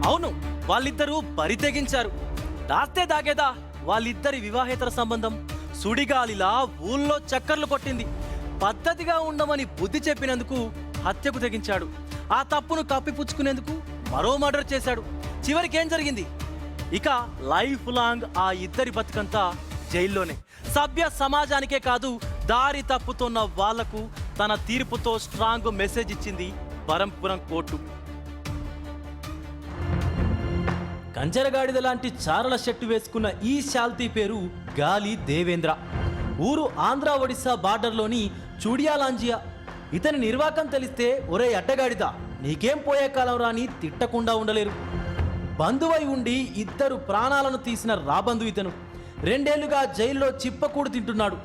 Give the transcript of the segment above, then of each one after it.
అవును, వాళ్ళిద్దరూ బరి తెగించారు. దాస్తే దాగేదా వాళ్ళిద్దరి వివాహేతర సంబంధం సుడిగాలిలా ఊళ్ళో చక్కర్లు కొట్టింది. పద్ధతిగా ఉండమని బుద్ధి చెప్పినందుకు హత్యకు తెగించాడు. ఆ తప్పును కప్పిపుచ్చుకునేందుకు మరో మర్డర్ చేశాడు. చివరికి ఏం జరిగింది? ఇక లైఫ్ లాంగ్ ఆ ఇద్దరి బతుకంతా జైల్లోనే. సభ్య సమాజానికే కాదు, దారి తప్పుతున్న వాళ్లకు తన తీర్పుతో స్ట్రాంగ్ మెసేజ్ ఇచ్చింది బరంపురం కోర్టు. కంజరగాడిద లాంటి చారల షర్టు వేసుకున్న ఈ శాల్తీ పేరు గాలి దేవేంద్ర. ఊరు ఆంధ్ర ఒడిశా బార్డర్లోని చూడియాలాంజియా. ఇతని నిర్వాకం తెలిస్తే ఒరే అడ్డగాడిద నీకేం పోయే కాలం రాని తిట్టకుండా ఉండలేరు. బంధువై ఉండి ఇద్దరు ప్రాణాలను తీసిన రాబంధు ఇతను. 2 ఏళ్లుగా జైల్లో చిప్పకూడు తింటున్నాడు.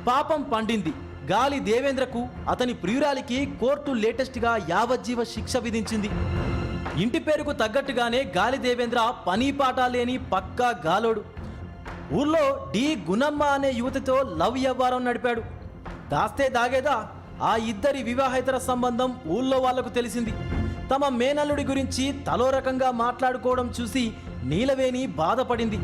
పాపం పండింది. గాలి దేవేంద్రకు అతని ప్రియురాలికి కోర్టు లేటెస్ట్గా యావజ్జీవ శిక్ష విధించింది. ఇంటి పేరుకు తగ్గట్టుగానే గాలి దేవేంద్ర పని పాట లేని పక్కా గాలోడు. ఊర్లో డి గుణమ్మ అనే యువతితో లవ్ వ్యవహారం నడిపాడు. దాస్తే దాగేదా ఆ ఇద్దరి వివాహేతర సంబంధం ఊళ్ళో వాళ్లకు తెలిసింది. తమ మేనల్లుడి గురించి తలో రకంగా మాట్లాడుకోవడం చూసి నీలవేణి బాధపడింది.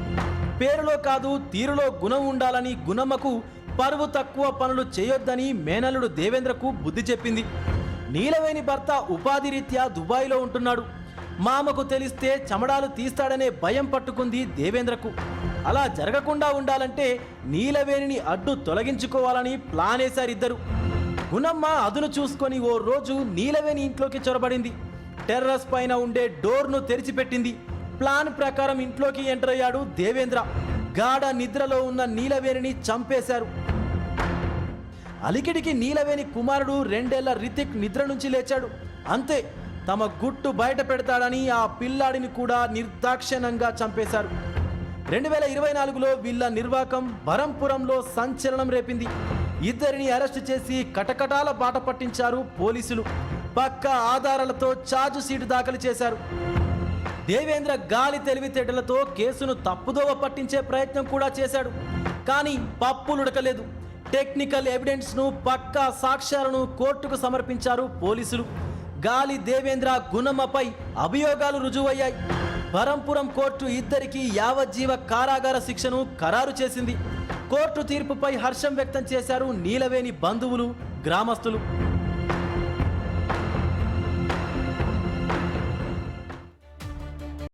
పేరులో కాదు తీరులో గుణం ఉండాలని గుణమ్మకు, పరువు తక్కువ పనులు చేయొద్దని మేనల్లుడు దేవేంద్రకు బుద్ధి చెప్పింది. నీలవేణి భర్త ఉపాధి రీత్యా దుబాయ్లో ఉంటున్నాడు. మామకు తెలిస్తే చమడాలు తీస్తాడనే భయం పట్టుకుంది దేవేంద్రకు. అలా జరగకుండా ఉండాలంటే నీలవేణిని అడ్డు తొలగించుకోవాలని ప్లాన్ వేశారిద్దరు. గుణమ్మ అదును చూసుకొని ఓ రోజు నీలవేణి ఇంట్లోకి చొరబడింది. టెర్రస్ పైన ఉండే డోర్ను తెరిచిపెట్టింది. ప్లాన్ ప్రకారం ఇంట్లోకి ఎంటర్ అయ్యాడు దేవేంద్ర. గాఢ నిద్రలో ఉన్న నీలవేణిని చంపేశారు. అలికిడికి నీలవేణి కుమారుడు 2 ఏళ్ల రితిక్ నిద్ర నుంచి లేచాడు. అంతే, తమ గుట్టు బయట పెడతాడని ఆ పిల్లాడిని కూడా నిర్దాక్షిణ్యంగా చంపేశారు. 2024లో వీళ్ళ నిర్వాకం బరంపురంలో సంచలనం రేపింది. ఇద్దరిని అరెస్టు చేసి కటకటాల బాట పట్టించారు పోలీసులు. పక్కా ఆధారాలతో ఛార్జ్ షీట్ దాఖలు చేశారు. దేవేంద్ర గాలి తెలివితేటలతో కేసును తప్పుదోవ పట్టించే ప్రయత్నం కూడా చేశాడు. కానీ పప్పులుడకలేదు. టెక్నికల్ ఎవిడెన్స్ను, పక్కా సాక్ష్యాలను కోర్టుకు సమర్పించారు పోలీసులు. గాలి దేవేంద్ర గుణమ్మపై అభియోగాలు రుజువయ్యాయి. బరంపురం కోర్టు ఇద్దరికీ యావజ్జీవ కారాగార శిక్షను ఖరారు చేసింది. కోర్టు తీర్పుపై హర్షం వ్యక్తం చేశారు నీలవేణి బంధువులు, గ్రామస్తులు.